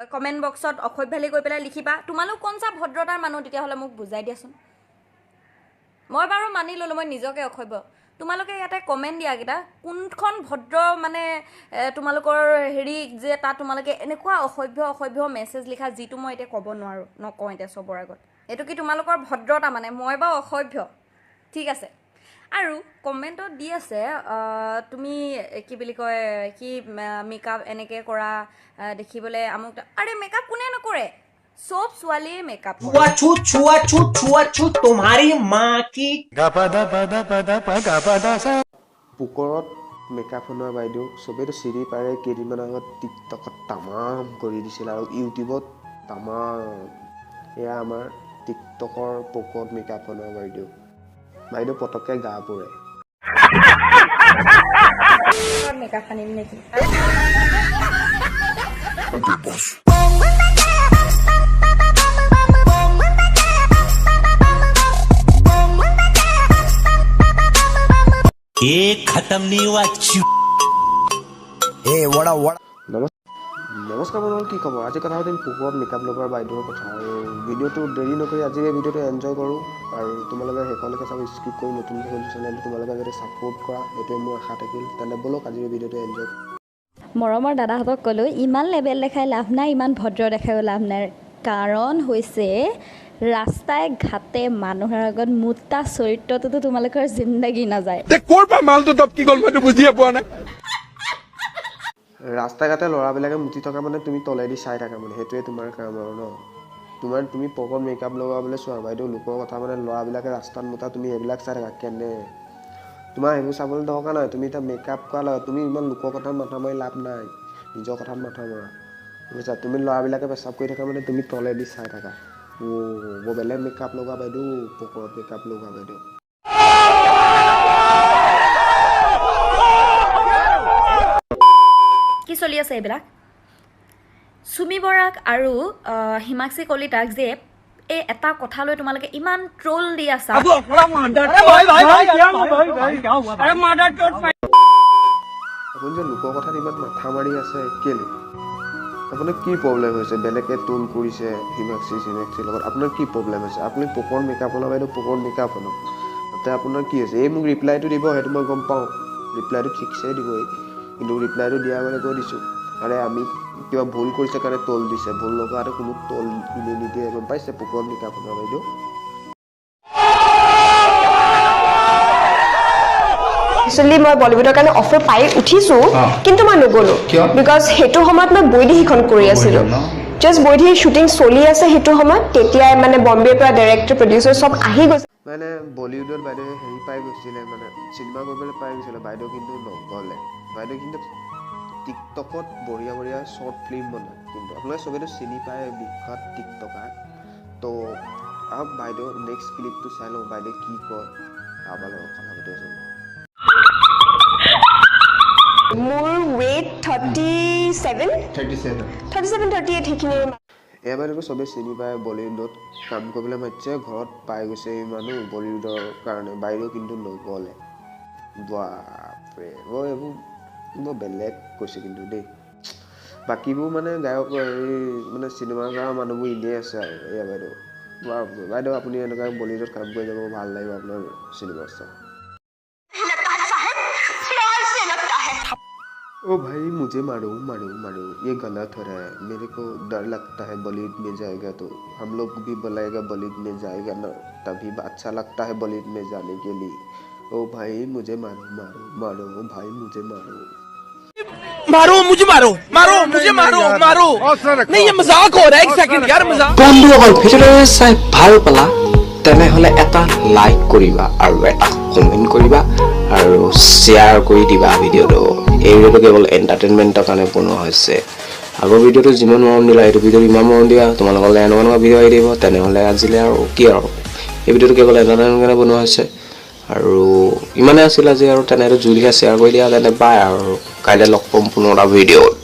comment বক্সত অসভ্যালি কৈ পেলাই লিখিবা তোমালোক কোনসা ভদ্ৰতাৰ মানুহ তেতিয়া হলে মোক বুজাই দিয়াচোন মই বাৰু মানি ললো মই নিজকে অসভ্য তোমালোকে ইয়াতে কমেন্ট দিয়া কিটা কোনখন ভদ্ৰ মানে তোমালোকৰ হেৰি যে তা তোমালোকে এনেকুৱা অসভ্য মেছেজ লিখা যিটো মই এতিয়া ক'ব নোৱাৰো নকওঁ এতিয়া সবৰ আগত এটো কি তোমালোকৰ ভদ্ৰতা মানে মই বা অসভ্য ঠিক আছে আৰু কমেন্টত দি আছে তুমি কি বুলি কয় কি মেকআপ এনেকে কৰা দেখিবলে আমুক আৰে মেকআপ কোনে নকৰে सब स्वाली मेकअप छुआ तुम्हारी माँ की পকৰত মেকআপ হোৱা বাইদেউ সবেতো চিৰি পাৰে কেইদিনমান আগত টিকটকত তামাম কৰি দিছিল আৰু ইউটিউবত তামাম এয়া আমাৰ টিকটকৰ পকৰত মেকআপ হোৱা বাইদেউ পটককে গা পৰে মেকআপ আনিম নেকি खत्म नहीं हुआ नमस्कार बनल की खबर आज कथा पातिम पकৰত मेकআপ লগোৱাৰ বাইদেউৰ কথা আৰু ভিডিওটো দেৰি নকৰি আজি এই ভিডিওটো এনজয় কৰো আৰু তোমালোকে হেকলৈকে সব স্কিপ কৰি নতুন চেনেলটো তোমালোকে যদি সাপোৰ্ট কৰা এটো মোৰ আশা থাকিল তেনে বলক আজি এই ভিডিওটো এনজয় মৰমৰ দাদাহঁতক কলো ইমান লেভেল দেখাই লাভ নাই ইমান ভদ্ৰ দেখাইও লাভ নাই কাৰণ হৈছে ৰাস্তায় ঘাটে মানুহৰ আগত মুত্তা চৰিত্ৰটো তোমালোকৰ জিন্দেগী না যায় তে কৰবা মালটো টপ কি গল মই বুজিয়ে পোৱা নাই ৰাস্তা ঘাটে লৰাবিলাকে মুতি থকা মানে তুমি তলেদি চাই থাকা মানে হেতুৱে তোমাৰ কাম আৰু ন তুমি পকৰত মেকআপ লগাবলে চোৱা বাইদেউ লোকৰ কথা মানে লৰাবিলাকে ৰাস্তাত মুতা তুমি এবিলাক চাই থাকা কেনে তোমাৰ হেবু চাবলৈ দৰকাৰ নাই তুমি এটা মেকআপ কৰা তুমি ইমান লোকৰ কথা মাথা মাৰি লাভ নাই নিজৰ কথা মাথা মাৰা বুজিছা তুমি লৰাবিলাকে পেচাব কৰি থাকা মানে তুমি তলেদি চাই থাকা वो बेले मेकअप लगा বাইদেউ পকৰত মেকআপ লগা বাইদেউ কি চলি আছে এবিলাক সুমি বৰাক আৰু হিমাক্ষী কলিতাক যে এই এটা কথা লৈ তোমালোকে ইমান ট্ৰোল দি আছা আপুনি যে লোকৰ কথাত ইমান মাথা মাৰি আছে কেলে আপোনাৰ কি প্ৰবলেম হৈছে বেলেগে ট্ৰোল কৰিছে হিমাক্ষী লগত আপোনাৰ কি প্ৰবলেম হৈছে আপুনি পকৰত মেকআপ হলা বাইদেউ পকৰত মেকআপ হলা তাতে আপোনাৰ কি হৈছে এই মোক ৰিপ্লাইটো দিব হেতু মই গম পাওঁ ৰিপ্লাইটো ঠিকছে দিবই কিন্তু ৰিপ্লাইটো দিয়া মানে কৈ দিছো আৰে আমি কিবা ভুল কৰিছে কাৰণে ট্ৰোল দিছে ভুল লগাতে কোনো ট্ৰোল নিদিয়ে গম পাইছে পকৰত মেকআপ হলা বাইদেউ Actually, মই বলিউডৰ কাৰণে অফাৰ পাই উঠিছো কিন্তু মই নগলো বিকজ হেতু সময়ত মই বৈদেহীখন কৰি আছিলো জাস্ট বৈদেহী শুটিং চলি আছে হেতু সময়ত তেতিয়া মানে বম্বেৰ পৰা ডাইৰেক্টৰ প্ৰডিউচাৰ সব আহি গৈছে মানে বলিউডৰ বাইদেউ হেৰি পাই গৈছিলে মানে সিনেমা কৰিবলৈ পাই গৈছিলে বাইদেউ কিন্তু নগলে বাইদেউ কিন্তু টিকটকত বঢ়িয়া শৰ্ট ফিল্ম বনায় কিন্তু আপোনালোকে সবেতো চিনি পায় বিখ্যাত টিকটকাৰ তো আহক বাইদেউ নেক্সট ক্লিপটো চাই লওঁ বাইদেউ কি কয় আবাৰ কথা পাতি আছো মোৰ weight 37 হেখিনি এবাৰটো সবে চিনি পায় বলিউডত কাম কৰিবলৈ মাতিছে ঘৰত পাই গৈছে মানুহ বলিউডৰ কাৰণে বাইদেউ কিন্তু নগলে বাপৰে এইবোৰ বেলেগ কৈছে কিন্তু দেই বাকীবোৰ মানে গায়ক মানে চিনেমা কৰা মানুহবোৰ ইনে আছে আৰু এয়া বাইদেউ আপুনি এনেকুৱা বলিউডত কাম কৰি যাব ভাল লাগিব আপোনাৰ চিনেমা চাই ओ भाई मुझे मारो ये गलत हो रहा है मेरे को डर लगता है बॉलीवुड में जाएगा तो हम लोग भी बुलाएगा बॉलीवुड में जाएगा ना तभी अच्छा लगता है बॉलीवुड में जाने के लिए ओ भाई मुझे मारो भाई मुझे मारो नहीं ये मजाक हो रहा है एक सेकंड यार मजाक বন্ধুসকল ভিডিওটো চাই ভাল পালা তেনেহলে এটা লাইক কৰিবা আৰু এটা কমেন্ট কৰিবা আৰু শেয়াৰ কৰি দিবা ভিডিওটো এই ভিডিওটো কেৱল এন্টাৰটেইনমেন্টৰ কাৰণে বনোৱা হৈছে আগৰ ভিডিওটো যিমান মৰম দিলা এই ভিডিওটো ইমান মৰম দিয়া তোমালোকলৈ এনেকুৱা ভিডিও আহি দিব তেনেহলে আজিলে আৰু কি আৰু এই ভিডিওটো কেৱল এন্টাৰটেইনমেন্টৰ কাৰণে বনোৱা হৈছে আৰু ইমানে আছিল আজি আৰু তেনেহলে জুৰিয়া শেয়াৰ কৰি দিয়া তেনে বাই আৰু কাইলৈ লগ পাম পুনৰ এটা ভিডিওত